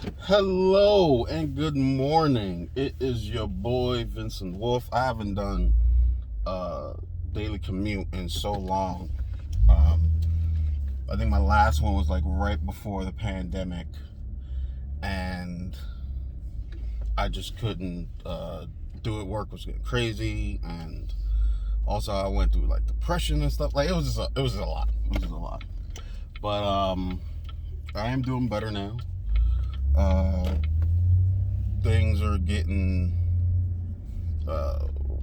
Hello and good morning. It is your boy Vincent Wolf. I haven't done daily commute in so long. Um, I think my last one was like right before the pandemic, and I just couldn't do it. Work was getting crazy, and also I went through like depression and stuff. Like it was just a lot. It was just a lot. But I am doing better now. Uh, Things are getting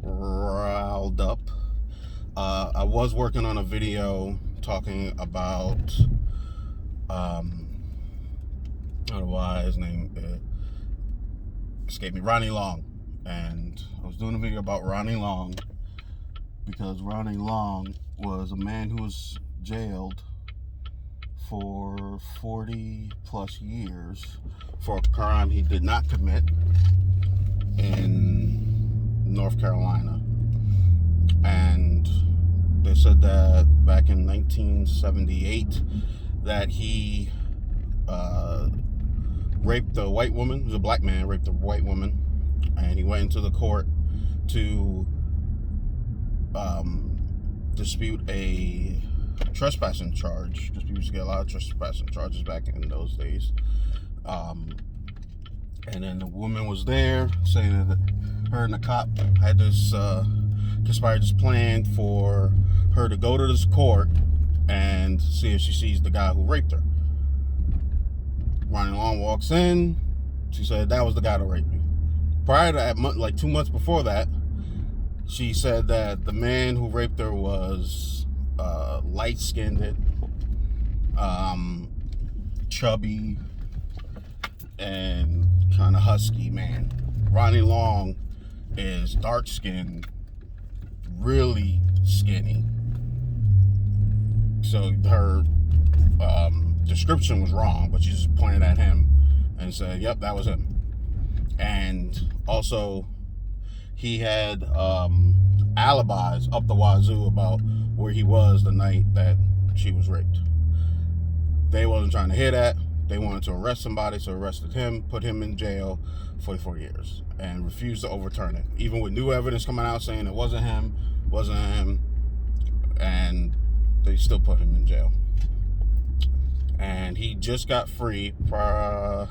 riled up. I was working on a video talking about I don't know why his name escaped me, Ronnie Long, and I was doing a video about Ronnie Long because Ronnie Long was a man who was jailed for 40 plus years for a crime he did not commit in North Carolina. And they said that back in 1978 that he raped a white woman. He was a black man, raped a white woman, and he went into the court to dispute a trespassing charge. Because people used to get a lot of trespassing charges back in those days. And then the woman was there saying that her and the cop had this conspired this plan for her to go to this court and see if she sees the guy who raped her. Ronnie Long walks in. She said, that was the guy that raped me. Prior to that, like 2 months before that, she said that the man who raped her was light-skinned, chubby, and kind of husky man. Ronnie Long is dark-skinned, really skinny. So her description was wrong, but she just pointed at him and said, yep, that was him. And also, he had alibis up the wazoo about where he was the night that she was raped. They wasn't trying to hear that. They wanted to arrest somebody, so arrested him, put him in jail 44 years, and refused to overturn it. Even with new evidence coming out saying it wasn't him, and they still put him in jail. And he just got free for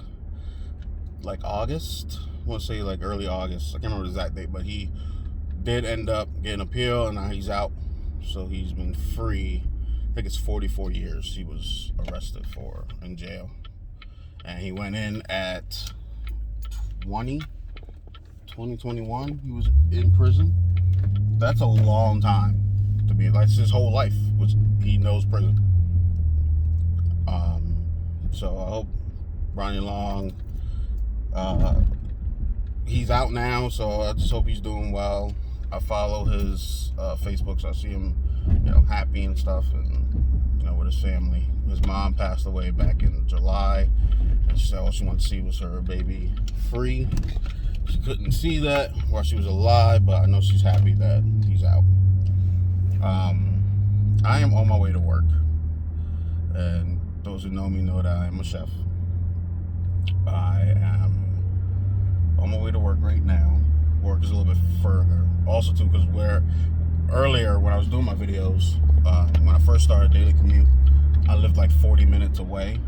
like August. I want to say like early August. I can't remember the exact date, but he did end up getting appeal, and now he's out. So he's been free. I think it's 44 years he was arrested for in jail. And he went in at 2021. He was in prison. That's a long time to be. Like his whole life was he knows prison. So I hope Ronnie Long, he's out now, so I just hope he's doing well. I follow his Facebook, so I see him, happy and stuff, and with his family. His mom passed away back in July, and she said all she wanted to see was her baby free. She couldn't see that while she was alive, but I know she's happy that he's out. I am on my way to work, and those who know me know that I am a chef. I am on my way to work right now. Work is a little bit further. Also, too, because earlier when I was doing my videos, when I first started daily commute, I lived like 40 minutes away.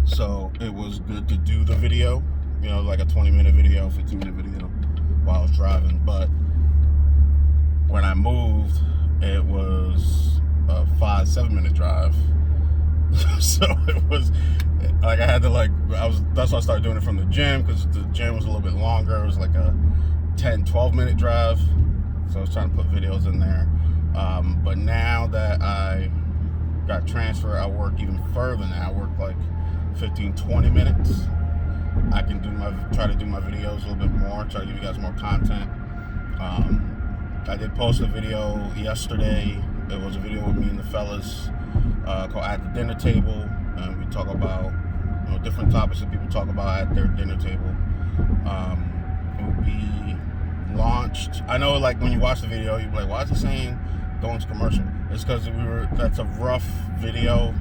So it was good to do the video, like a 20-minute video, 15-minute video while I was driving. But when I moved, it was a 5-7-minute drive. So it was like I had to that's why I started doing it from the gym, because the gym was a little bit longer. It was like a 10-12-minute drive, so I was trying to put videos in there. But now that I got transferred, I work even further now. I work like 15-20 minutes. I can try to do my videos a little bit more, try to give you guys more content. I did post a video yesterday. It was a video with me and the fellas called At the Dinner Table, and we talk about different topics that people talk about at their dinner table. It will be launched. I know, like, when you watch the video, you'll be like, why is it saying going to commercial? It's because that's a rough video,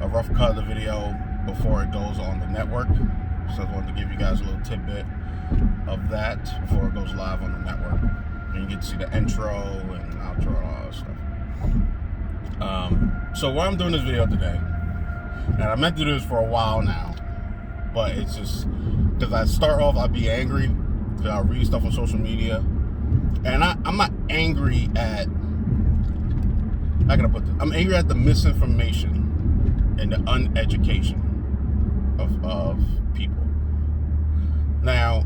a rough cut of the video before it goes on the network. So I wanted to give you guys a little tidbit of that before it goes live on the network. And you get to see the intro and outro and all that stuff. So why I'm doing this video today, and I meant to do this for a while now, but it's just because I start off, I'd be angry because I read stuff on social media, and I'm not angry at, how can I put this? I'm angry at the misinformation and the uneducation of people. Now,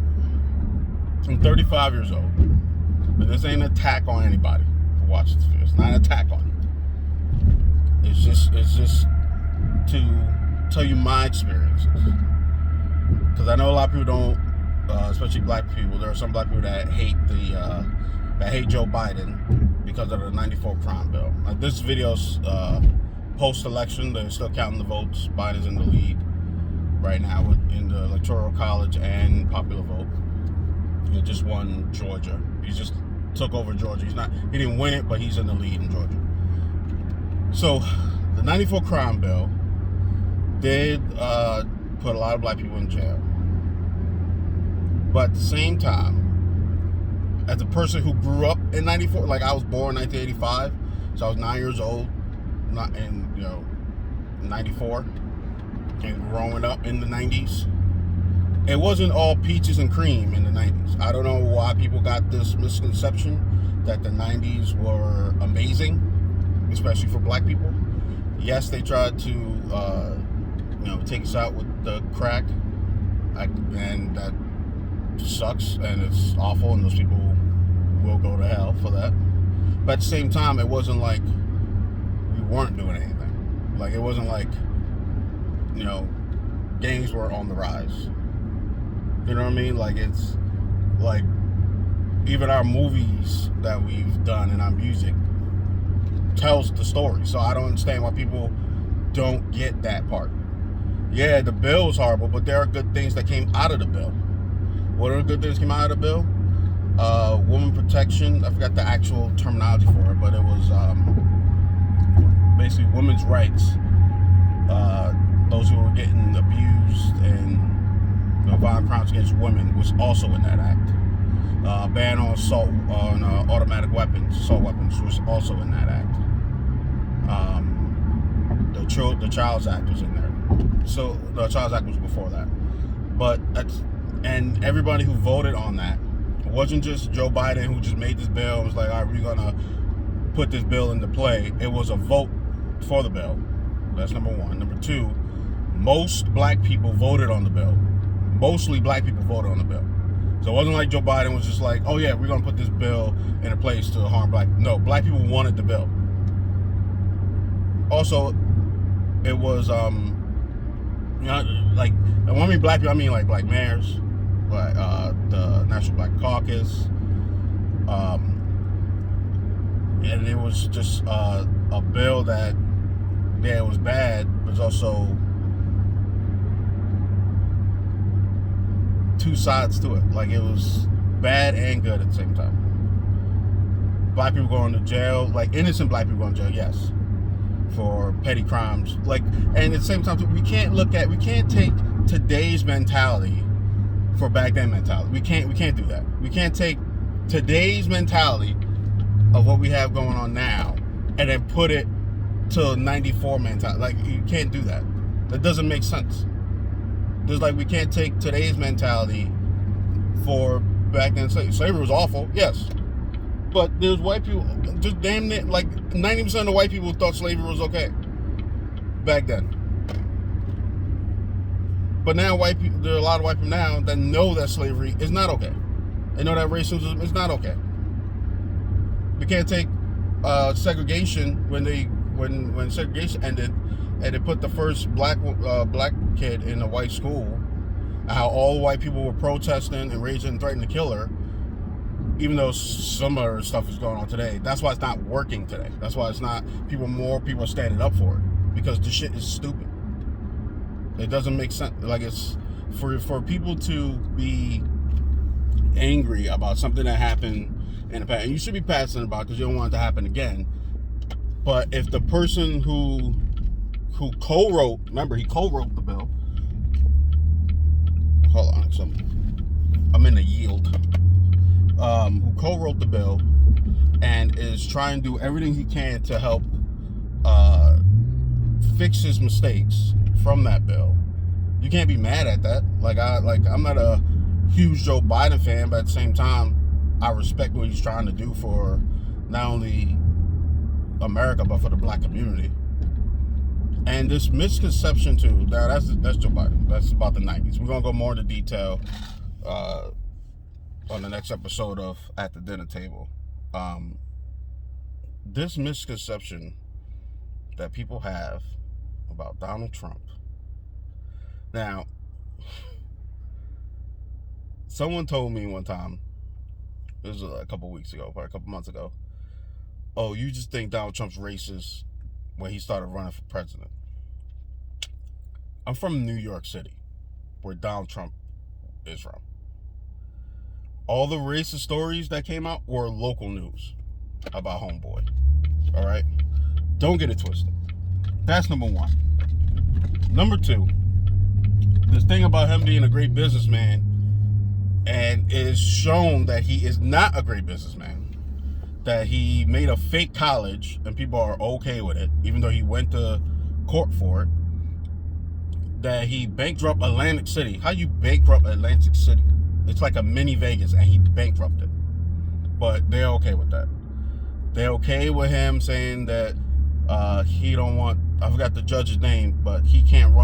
I'm 35 years old, and this ain't an attack on anybody who watches this video. It's not an attack on you. It's just to tell you my experiences. Because I know a lot of people don't, especially black people. There are some black people that hate Joe Biden because of the '94 crime bill. Like, this video's post-election. They're still counting the votes. Biden's in the lead right now in the Electoral College and popular vote. He just won Georgia. He just took over Georgia. He didn't win it, but he's in the lead in Georgia. So the '94 crime bill did put a lot of black people in jail. But at the same time, as a person who grew up in '94, like I was born in 1985, so I was 9 years old, not in '94. And growing up in the 90s, it wasn't all peaches and cream in the 90s. I don't know why people got this misconception that the 90s were amazing, especially for black people. Yes, they tried to take us out with the crack, and that sucks and it's awful, and those people will go to hell for that. But at the same time, it wasn't like we weren't doing anything. Like, it wasn't like gangs were on the rise. You know what I mean? Like, it's like even our movies that we've done and our music tells the story. So I don't understand why people don't get that part. Yeah, the bill was horrible, but there are good things that came out of the bill. What are the good things that came out of the bill? Woman protection. I forgot the actual terminology for it, but it was basically women's rights. Those who were getting abused and violent crimes against women was also in that act. Ban on assault on automatic weapons, assault weapons, was also in that act. The Child's Act was in there. So the Child's Act was before that. But and everybody who voted on that, it wasn't just Joe Biden who just made this bill and was like, all right, we're gonna put this bill into play. It was a vote for the bill. That's number one. Number two, most black people voted on the bill. Mostly black people voted on the bill. So it wasn't like Joe Biden was just like, oh yeah, we're gonna put this bill in a place to harm black people. No, black people wanted the bill. Also, it was like, when I mean black people, I mean like black mayors, like the National Black Caucus, and it was just a bill that, yeah, it was bad, but it's also two sides to it. Like, it was bad and good at the same time. Black people going to jail, like innocent black people going to jail, yes, for petty crimes. Like, and at the same time, we can't take today's mentality for back then mentality. We can't do that. We can't take today's mentality of what we have going on now and then put it to '94 mentality. Like, you can't do that. That doesn't make sense. Just like we can't take today's mentality for back then. Slavery was awful, yes, but there's white people, just damn near like 90% of the white people thought slavery was okay back then. But now white people, there are a lot of white people now that know that slavery is not okay. They know that racism is not okay. We can't take segregation when segregation ended, and they put the first black kid in a white school, how all white people were protesting and raging and threatening to kill her, even though some other stuff is going on today. That's why it's not working today. That's why it's not, more people are standing up for it, because the shit is stupid. It doesn't make sense. Like, it's for people to be angry about something that happened in the past, and you should be passionate about it because you don't want it to happen again. But if the person who co-wrote, remember, he co-wrote the bill, so I'm in a yield, who co-wrote the bill and is trying to do everything he can to help fix his mistakes from that bill. You can't be mad at that. I'm not a huge Joe Biden fan, but at the same time, I respect what he's trying to do for not only America but for the black community. And this misconception too. Now that's Joe Biden. That's about the 90s. We're gonna go more into detail on the next episode of At the Dinner Table. This misconception that people have about Donald Trump. Now, someone told me one time, this was a couple weeks ago, probably a couple months ago, oh, you just think Donald Trump's racist when he started running for president. I'm from New York City, where Donald Trump is from. All the racist stories that came out were local news about homeboy. All right? Don't get it twisted. That's number one. Number two, this thing about him being a great businessman, and it is shown that he is not a great businessman, that he made a fake college and people are okay with it, even though he went to court for it, that he bankrupted Atlantic City. How you bankrupt Atlantic City? It's like a mini Vegas, and he bankrupted. But they're okay with that. They're okay with him saying that he don't want, I forgot the judge's name, but he can't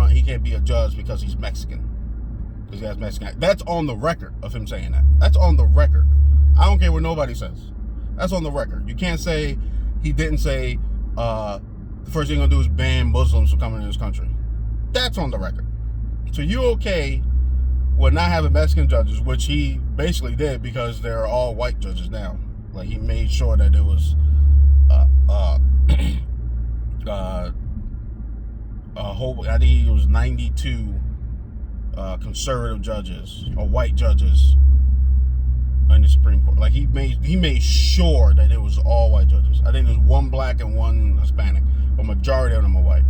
be a judge because he's Mexican. Because he has Mexican. That's on the record of him saying that. That's on the record. I don't care what nobody says. That's on the record. You can't say he didn't say the first thing he's gonna do is ban Muslims from coming to this country. That's on the record. So you okay with not having Mexican judges, which he basically did because they're all white judges now. Like, he made sure that it was a whole, I think it was 92 conservative judges or white judges in the Supreme Court. Like, he made sure that it was all white judges. I think there's one black and one Hispanic, but majority of them are white.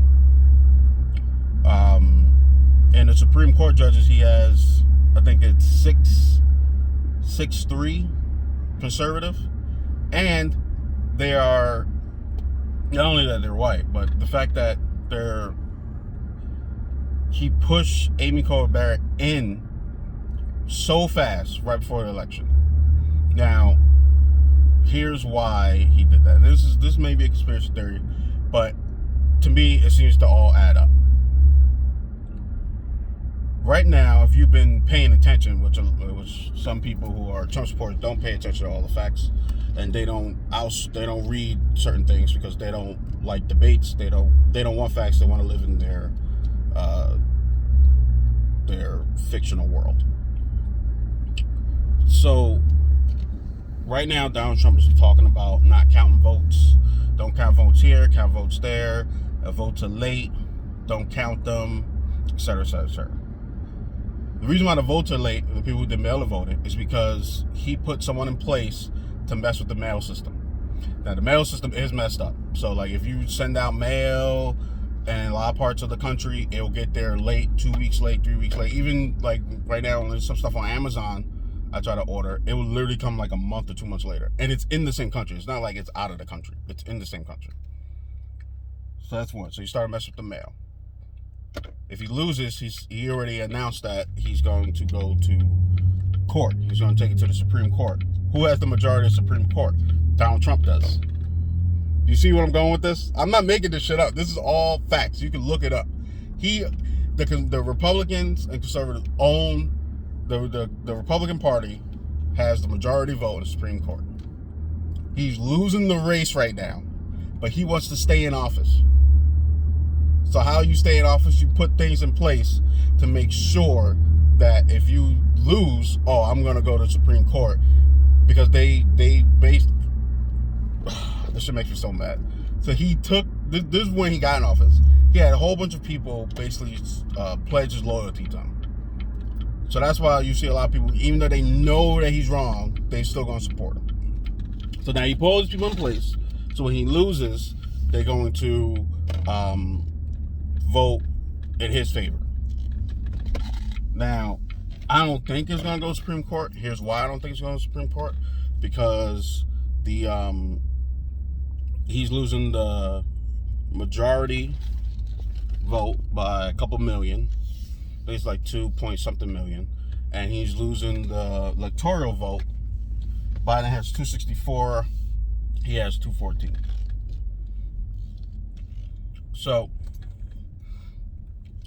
And the Supreme Court judges, he has, I think it's 6'3" conservative, and they are, not only that they're white, but the fact that he pushed Amy Coney Barrett in so fast right before the election. Now, here's why he did that. This may be a conspiracy theory, but to me, it seems to all add up. Right now, if you've been paying attention, which some people who are Trump supporters don't pay attention to all the facts, and they don't read certain things because they don't like debates. They don't want facts. They want to live in their fictional world. So right now, Donald Trump is talking about not counting votes. Don't count votes here, count votes there. Votes are late. Don't count them, etc., etc., etc. The reason why the votes are late, the people who did mail voting, is because he put someone in place to mess with the mail system. Now, the mail system is messed up. So, like, if you send out mail in a lot of parts of the country, it'll get there late, 2 weeks late, 3 weeks late. Even, like, right now, there's some stuff on Amazon I try to order. It will literally come, like, a month or 2 months later. And it's in the same country. It's not like it's out of the country. It's in the same country. So, that's one. So, you start messing with the mail. If he loses, he already announced that he's going to go to court. He's going to take it to the Supreme Court. Who has the majority of the Supreme Court? Donald Trump does. Do you see where I'm going with this? I'm not making this shit up. This is all facts. You can look it up. The Republicans and conservatives own the Republican Party has the majority vote in the Supreme Court. He's losing the race right now, but he wants to stay in office. So how you stay in office, you put things in place to make sure that if you lose, I'm going to go to the Supreme Court, because they based, this shit makes me so mad. So he took, this is when he got in office. He had a whole bunch of people basically pledge his loyalty to him. So that's why you see a lot of people, even though they know that he's wrong, they still going to support him. So now he put all these people in place. So when he loses, they're going to vote in his favor. Now, I don't think it's gonna go to Supreme Court. Here's why I don't think it's going to Supreme Court. Because the he's losing the majority vote by a couple million. It's like 2 point something million. And he's losing the electoral vote. Biden has 264. He has 214. So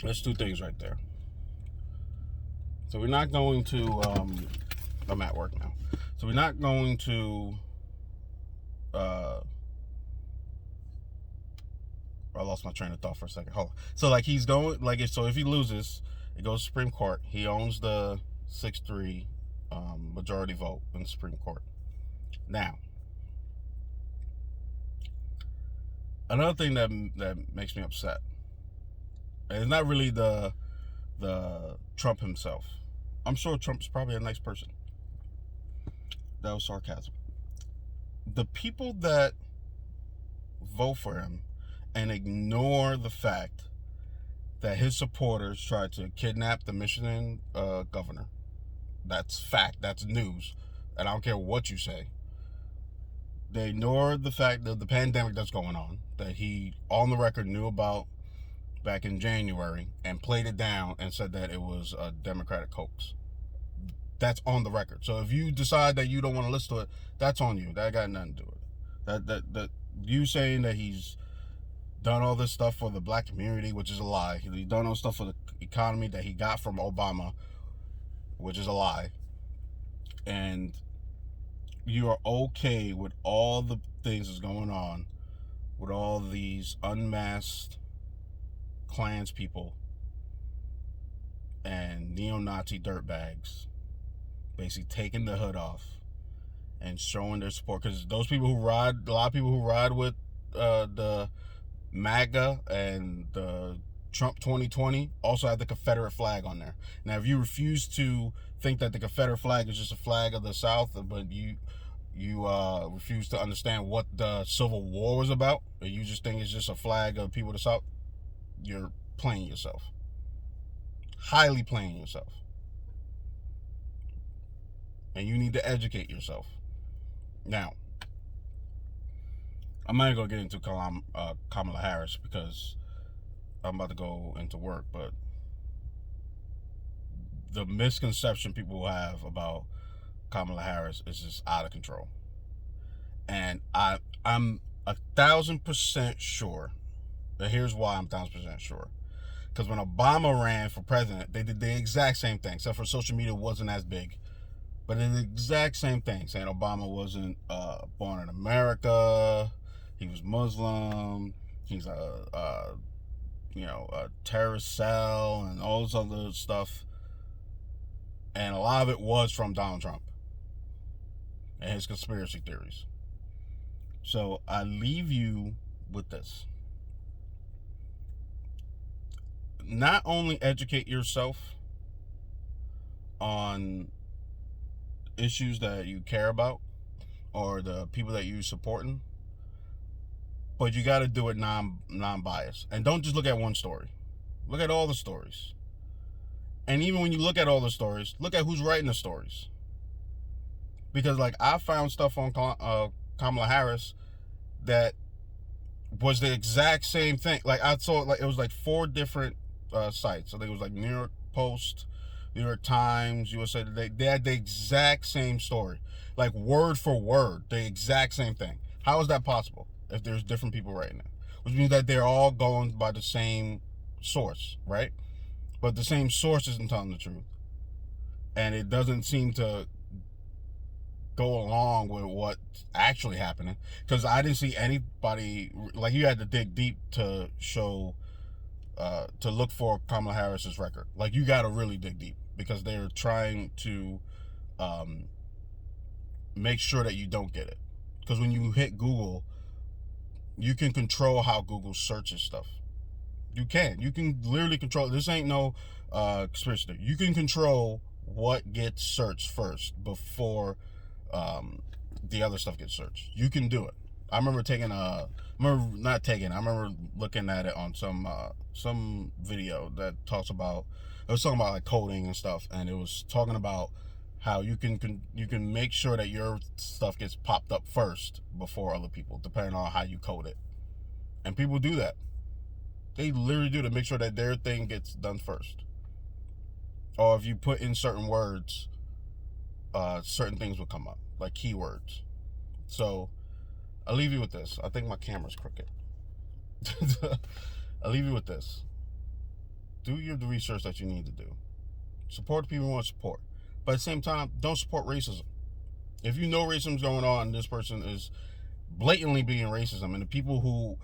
that's two things right there. So we're not going to I'm at work now. So we're not going to I lost my train of thought for a second. Hold on. So like he's going so if he loses, it goes to Supreme Court. He owns the 6-3 majority vote in the Supreme Court. Now, another thing that makes me upset, and it's not really the Trump himself. I'm sure Trump's probably a nice person. That was sarcasm. The people that vote for him and ignore the fact that his supporters tried to kidnap the Michigan governor. That's fact. That's news. And I don't care what you say. They ignore the fact that the pandemic that's going on, that he, on the record, knew about back in January and played it down and said that it was a Democratic hoax. That's on the record. So if you decide that you don't want to listen to it, that's on you. That got nothing to do with it. That you saying that he's done all this stuff for the black community, which is a lie. He's done all this stuff for the economy that he got from Obama, which is a lie. And you are okay with all the things that's going on with all these unmasked Klans people and neo-Nazi dirtbags basically taking the hood off and showing their support. Because those people who ride, a lot of people who ride with the MAGA and the Trump 2020 also have the Confederate flag on there. Now, if you refuse to think that the Confederate flag is just a flag of the South, but you refuse to understand what the Civil War was about, or you just think it's just a flag of people of the South, you're playing yourself. Highly playing yourself. And you need to educate yourself. Now, I'm not going to get into Kamala Harris because I'm about to go into work, but the misconception people have about Kamala Harris is just out of control. And I'm 1,000% sure, and here's why I'm 1,000% sure. Because when Obama ran for president, they did the exact same thing, except for social media wasn't as big. But it's the exact same thing, saying Obama wasn't born in America, he was Muslim, he's a terrorist cell, and all this other stuff. And a lot of it was from Donald Trump and his conspiracy theories. So I leave you with this. Not only educate yourself on issues that you care about or the people that you're supporting, but you got to do it non-biased. And don't just look at one story. Look at all the stories. And even when you look at all the stories, look at who's writing the stories. Because like I found stuff on Kamala Harris that was the exact same thing. Like I saw, like it was like 4 different sites. So there was like New York Post, New York Times, USA Today. They had the exact same story, like word for word, the exact same thing. How is that possible if there's different people writing it? Which means that they're all going by the same source, right? But the same source isn't telling the truth. And it doesn't seem to go along with what's actually happening. Because I didn't see anybody, like you had to dig deep to show, to look for Kamala Harris's record. Like you got to really dig deep because they're trying to make sure that you don't get it. Because when you hit Google, you can control how Google searches stuff. You can literally control. This ain't no conspiracy theory. You can control what gets searched first before the other stuff gets searched. You can do it. I remember looking at it on some video that talks about It was talking about like coding and stuff, and it was talking about how you can make sure that your stuff gets popped up first before other people, depending on how you code it. And people do that. They literally do to make sure that their thing gets done first. Or if you put in certain words, certain things will come up, like keywords. So I'll leave you with this. I think my camera's crooked. I'll leave you with this. Do the research that you need to do. Support the people you want to support. But at the same time, don't support racism. If you know racism's going on, this person is blatantly being racism, and the people who,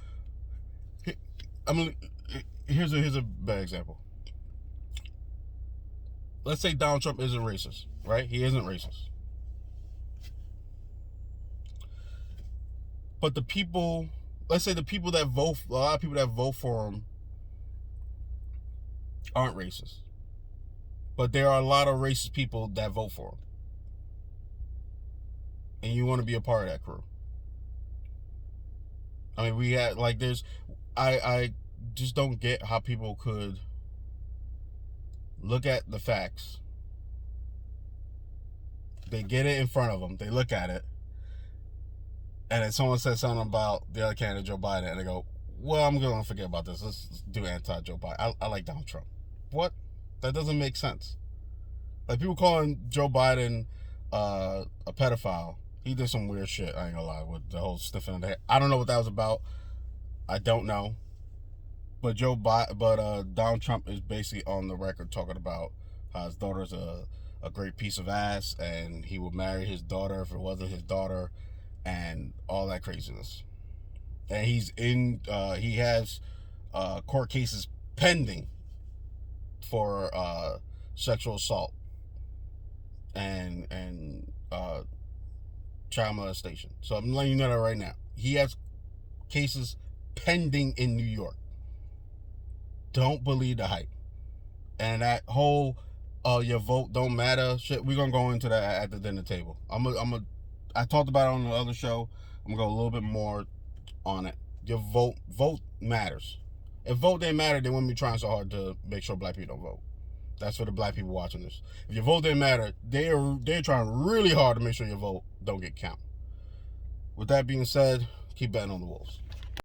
here's a bad example. Let's say Donald Trump isn't racist, right? He isn't racist. But the people, let's say the people that vote, a lot of people that vote for him aren't racist. But there are a lot of racist people that vote for him. And you want to be a part of that crew. I mean, we had, like, I just don't get how people could look at the facts. They get it in front of them. They look at it. And then someone says something about the other candidate, Joe Biden, and they go, well, I'm going to forget about this. Let's do anti-Joe Biden. I like Donald Trump. What? That doesn't make sense. Like, people calling Joe Biden a pedophile. He did some weird shit, I ain't gonna lie, with the whole sniffing of the hair. I don't know what that was about. I don't know. But Donald Trump is basically on the record talking about how his daughter's a great piece of ass, and he would marry his daughter if it wasn't his daughter, and all that craziness. And he has court cases pending for sexual assault and child molestation. So I'm letting you know that right now. He has cases pending in New York. Don't believe the hype. And that whole your vote don't matter shit, we're gonna go into that at the dinner table. I talked about it on the other show. I'm gonna go a little bit more on it. Your vote matters. If vote didn't matter, they wouldn't be trying so hard to make sure black people don't vote. That's for the black people watching this. If your vote didn't matter, they're trying really hard to make sure your vote don't get counted. With that being said, keep betting on the Wolves.